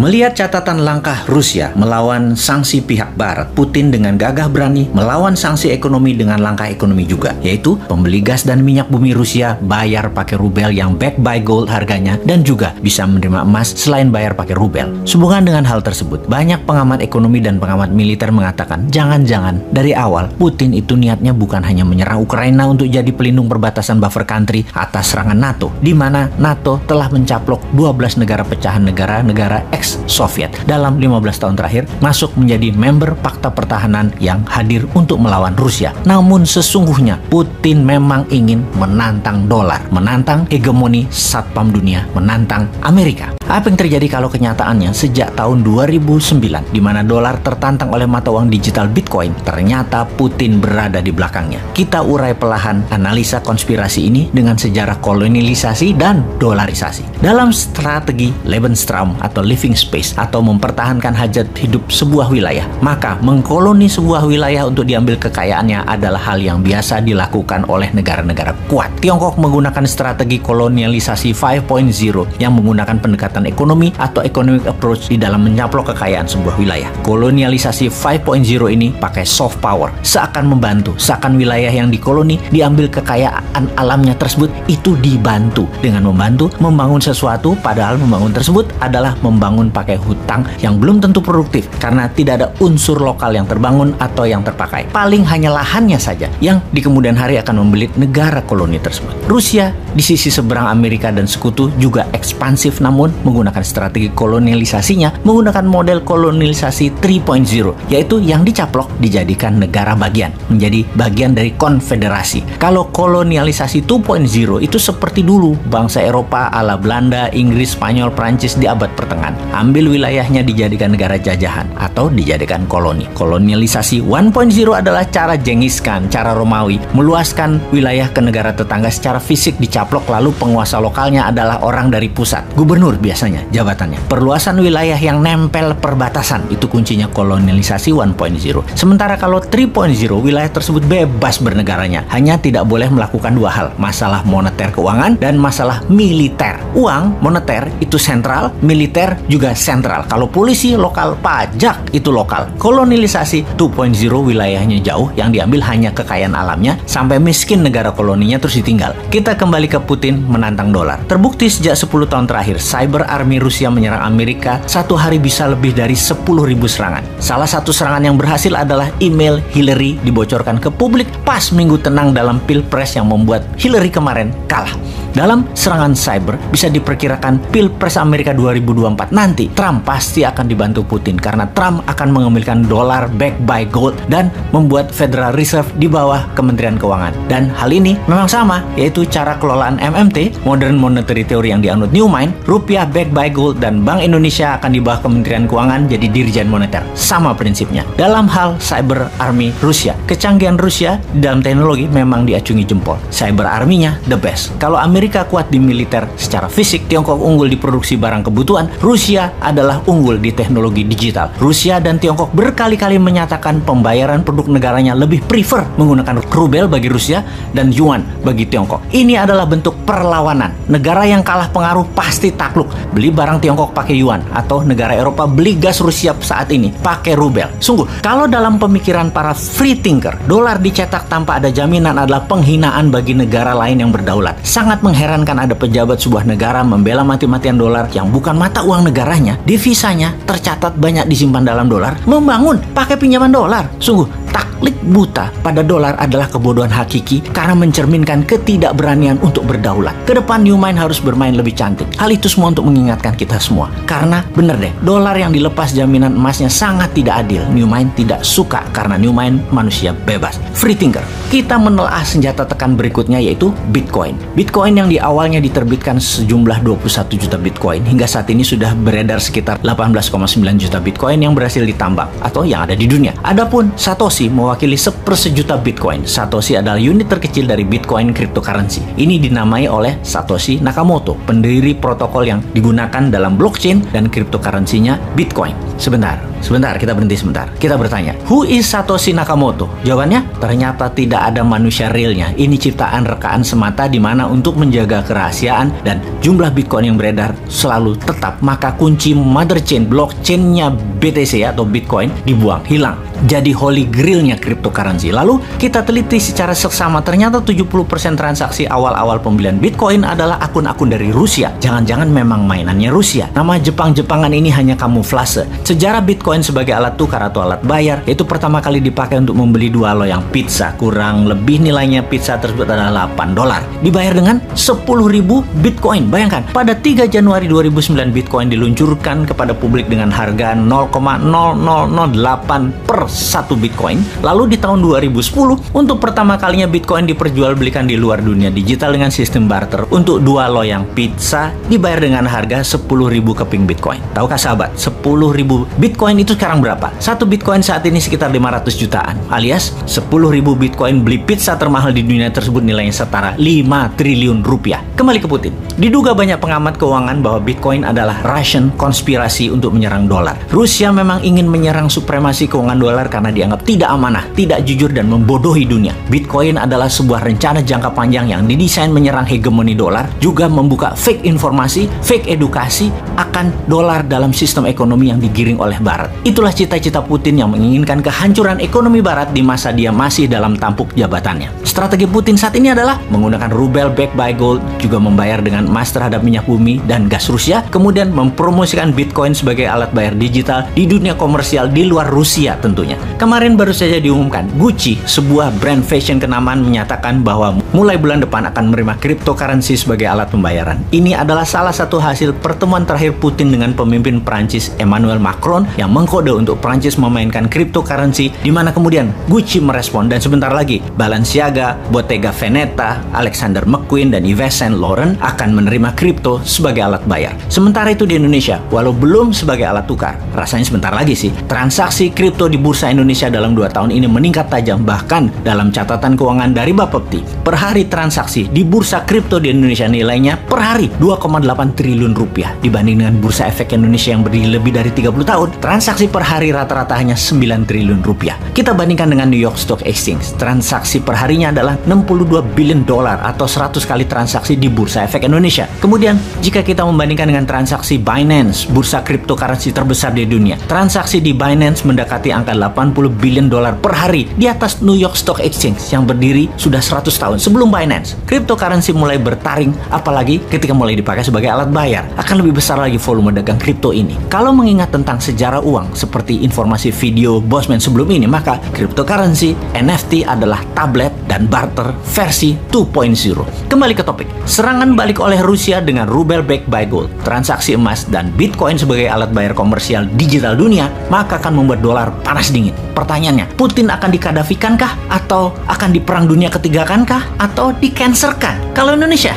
Melihat catatan langkah Rusia melawan sanksi pihak Barat, Putin dengan gagah berani melawan sanksi ekonomi dengan langkah ekonomi juga, yaitu pembeli gas dan minyak bumi Rusia bayar pakai rubel yang backed by gold harganya dan juga bisa menerima emas selain bayar pakai rubel. Sehubungan dengan hal tersebut, banyak pengamat ekonomi dan pengamat militer mengatakan jangan-jangan dari awal Putin itu niatnya bukan hanya menyerang Ukraina untuk jadi pelindung perbatasan buffer country atas serangan NATO, di mana NATO telah mencaplok 12 negara pecahan negara ex-Soviet dalam 15 tahun terakhir masuk menjadi member Pakta Pertahanan yang hadir untuk melawan Rusia. Namun sesungguhnya Putin memang ingin menantang dolar, menantang hegemoni satpam dunia, menantang Amerika. Apa yang terjadi kalau kenyataannya sejak tahun 2009 di mana dolar tertantang oleh mata uang digital Bitcoin, ternyata Putin berada di belakangnya. Kita urai perlahan analisa konspirasi ini dengan sejarah kolonialisasi dan dolarisasi. Dalam strategi Lebensraum atau living space atau mempertahankan hajat hidup sebuah wilayah, maka mengkoloni sebuah wilayah untuk diambil kekayaannya adalah hal yang biasa dilakukan oleh negara-negara kuat. Tiongkok menggunakan strategi kolonialisasi 5.0 yang menggunakan pendekatan ekonomi atau economic approach di dalam mencaplok kekayaan sebuah wilayah. Kolonialisasi 5.0 ini pakai soft power, seakan membantu, seakan wilayah yang dikoloni diambil kekayaan alamnya tersebut itu dibantu dengan membantu membangun sesuatu, padahal membangun tersebut adalah membangun pakai hutang yang belum tentu produktif karena tidak ada unsur lokal yang terbangun atau yang terpakai. Paling hanya lahannya saja yang di kemudian hari akan membelit negara koloni tersebut. Rusia di sisi seberang Amerika dan sekutu juga ekspansif, namun menggunakan strategi kolonialisasinya menggunakan model kolonialisasi 3.0, yaitu yang dicaplok dijadikan negara bagian, menjadi bagian dari konfederasi. Kalau kolonialisasi 2.0 itu seperti dulu bangsa Eropa ala Belanda, Inggris, Spanyol, Prancis di abad pertengahan. Ambil wilayahnya dijadikan negara jajahan atau dijadikan koloni. Kolonialisasi 1.0 adalah cara Genghis Khan, cara Romawi, meluaskan wilayah ke negara tetangga secara fisik dicaplok, lalu penguasa lokalnya adalah orang dari pusat. Gubernur biasanya jabatannya. Perluasan wilayah yang nempel perbatasan itu kuncinya kolonialisasi 1.0. Sementara kalau 3.0, wilayah tersebut bebas bernegaranya, hanya tidak boleh melakukan dua hal, masalah moneter keuangan dan masalah militer. Uang moneter itu sentral, militer juga sentral. Kalau polisi lokal, pajak itu lokal. Kolonialisasi 2.0 wilayahnya jauh, yang diambil hanya kekayaan alamnya sampai miskin negara koloninya terus ditinggal. Kita kembali ke Putin menantang dolar. Terbukti sejak 10 tahun terakhir cyber army Rusia menyerang Amerika satu hari bisa lebih dari 10.000 serangan. Salah satu serangan yang berhasil adalah email Hillary dibocorkan ke publik pas minggu tenang dalam Pilpres yang membuat Hillary kemarin kalah. Dalam serangan cyber bisa diperkirakan Pilpres Amerika 2024 nanti Trump pasti akan dibantu Putin karena Trump akan mengambilkan dolar backed by gold dan membuat Federal Reserve di bawah Kementerian Keuangan. Dan hal ini memang sama, yaitu cara kelolaan MMT, Modern Monetary Theory yang dianut Newman, rupiah backed by gold, dan Bank Indonesia akan di bawah Kementerian Keuangan jadi Dirjen Moneter. Sama prinsipnya. Dalam hal cyber army Rusia, kecanggihan Rusia dalam teknologi memang diacungi jempol. Cyber army-nya the best. Kalau Amerika kuat di militer secara fisik, Tiongkok unggul di produksi barang kebutuhan, Rusia adalah unggul di teknologi digital. Rusia dan Tiongkok berkali-kali menyatakan pembayaran produk negaranya lebih prefer menggunakan rubel bagi Rusia dan yuan bagi Tiongkok. Ini adalah bentuk perlawanan. Negara yang kalah pengaruh pasti takluk. Beli barang Tiongkok pakai yuan, atau negara Eropa beli gas Rusia saat ini pakai rubel. Sungguh, kalau dalam pemikiran para free thinker, dolar dicetak tanpa ada jaminan adalah penghinaan bagi negara lain yang berdaulat. Sangat mengherankan ada pejabat sebuah negara membela mati-matian dolar yang bukan mata uang negaranya, devisanya tercatat banyak disimpan dalam dolar, membangun pakai pinjaman dolar. Sungguh, taklik buta pada dolar adalah kebodohan hakiki karena mencerminkan ketidakberanian untuk berdaulat. Kedepan Newman harus bermain lebih cantik. Hal itu semua untuk mengingatkan kita semua. Karena bener deh, dolar yang dilepas jaminan emasnya sangat tidak adil. Newman tidak suka karena Newman manusia bebas. Free thinker. Kita menelaah senjata tekan berikutnya yaitu Bitcoin. Bitcoin yang di awalnya diterbitkan sejumlah 21 juta Bitcoin hingga saat ini sudah beredar sekitar 18,9 juta Bitcoin yang berhasil ditambang atau yang ada di dunia. Adapun Satoshi mewakili 1/1 Bitcoin. Satoshi adalah unit terkecil dari Bitcoin cryptocurrency. Ini dinamai oleh Satoshi Nakamoto, pendiri protokol yang digunakan dalam blockchain dan cryptocurrency-nya Bitcoin. Sebentar, kita berhenti sebentar. Kita bertanya, who is Satoshi Nakamoto? Jawabannya, ternyata tidak ada manusia realnya. Ini ciptaan rekaan semata di mana untuk menjaga kerahasiaan dan jumlah Bitcoin yang beredar selalu tetap, maka kunci mother chain, blockchain-nya BTC atau Bitcoin dibuang, hilang. Jadi holy grail-nya cryptocurrency. Lalu kita teliti secara seksama, ternyata 70% transaksi awal-awal pembelian Bitcoin adalah akun-akun dari Rusia. Jangan-jangan memang mainannya Rusia. Nama Jepang-Jepangan ini hanya kamuflase. Sejarah Bitcoin sebagai alat tukar atau alat bayar itu pertama kali dipakai untuk membeli 2 loyang pizza. Kurang lebih nilainya pizza tersebut adalah $8. Dibayar dengan 10.000 Bitcoin. Bayangkan, pada 3 Januari 2009 Bitcoin diluncurkan kepada publik dengan harga 0,0008 per 1 Bitcoin. Lalu di tahun 2010 untuk pertama kalinya Bitcoin diperjualbelikan di luar dunia digital dengan sistem barter. Untuk 2 loyang pizza dibayar dengan harga 10.000 keping Bitcoin. Tahukah sahabat, 10.000 Bitcoin itu sekarang berapa? 1 Bitcoin saat ini sekitar 500 jutaan, alias 10.000 Bitcoin beli pizza termahal di dunia tersebut nilainya setara 5 triliun rupiah. Kembali ke Putin. Diduga banyak pengamat keuangan bahwa Bitcoin adalah Russian konspirasi untuk menyerang dolar. Rusia memang ingin menyerang supremasi keuangan dolar karena dianggap tidak amanah, tidak jujur, dan membodohi dunia. Bitcoin adalah sebuah rencana jangka panjang yang didesain menyerang hegemoni dolar, juga membuka fake informasi, fake edukasi akan dolar dalam sistem ekonomi yang digiring oleh Barat. Itulah cita-cita Putin yang menginginkan kehancuran ekonomi Barat di masa dia masih dalam tampuk jabatannya. Strategi Putin saat ini adalah menggunakan rubel backed by gold, juga membayar dengan emas terhadap minyak bumi dan gas Rusia, kemudian mempromosikan Bitcoin sebagai alat bayar digital di dunia komersial di luar Rusia tentunya. Kemarin baru saja diumumkan, Gucci, sebuah brand fashion kenamaan, menyatakan bahwa mulai bulan depan akan menerima cryptocurrency sebagai alat pembayaran. Ini adalah salah satu hasil pertemuan terakhir Putin dengan pemimpin Prancis Emmanuel Macron yang mengkode untuk Prancis memainkan cryptocurrency, di mana kemudian Gucci merespon dan sebentar lagi Balenciaga, Bottega Veneta, Alexander McQueen, dan Yves Saint Laurent akan menerima kripto sebagai alat bayar. Sementara itu di Indonesia, walau belum sebagai alat tukar, rasanya sebentar lagi sih, transaksi kripto di Bursa Indonesia dalam 2 tahun ini meningkat tajam. Bahkan dalam catatan keuangan dari Bapepti, per hari transaksi di bursa kripto di Indonesia nilainya per hari 2,8 triliun rupiah. Dibanding dengan Bursa Efek Indonesia yang berdiri lebih dari 30 tahun, transaksi per hari rata-rata hanya 9 triliun rupiah. Kita bandingkan dengan New York Stock Exchange, transaksi per harinya adalah 62 billion dolar atau 100 kali transaksi di Bursa Efek Indonesia. Kemudian, jika kita membandingkan dengan transaksi Binance, bursa cryptocurrency terbesar di dunia, transaksi di Binance mendekati angka 80 billion dolar per hari, di atas New York Stock Exchange yang berdiri sudah 100 tahun sebelum Binance. Cryptocurrency mulai bertaring, apalagi ketika mulai dipakai sebagai alat bayar. Akan lebih besar lagi volume dagang kripto ini. Kalau mengingat tentang sejarah uang seperti informasi video Bosman sebelum ini, maka cryptocurrency, NFT adalah tablet dan barter versi 2.0. Kembali ke topik. Serangan balik oleh Rusia dengan rubel backed by gold, transaksi emas, dan Bitcoin sebagai alat bayar komersial digital dunia, maka akan membuat dolar panas dingin. Pertanyaannya, Putin akan dikadafikankah? Atau akan diperang dunia ketiga kankah? Atau di-cancerkan? Kalau Indonesia,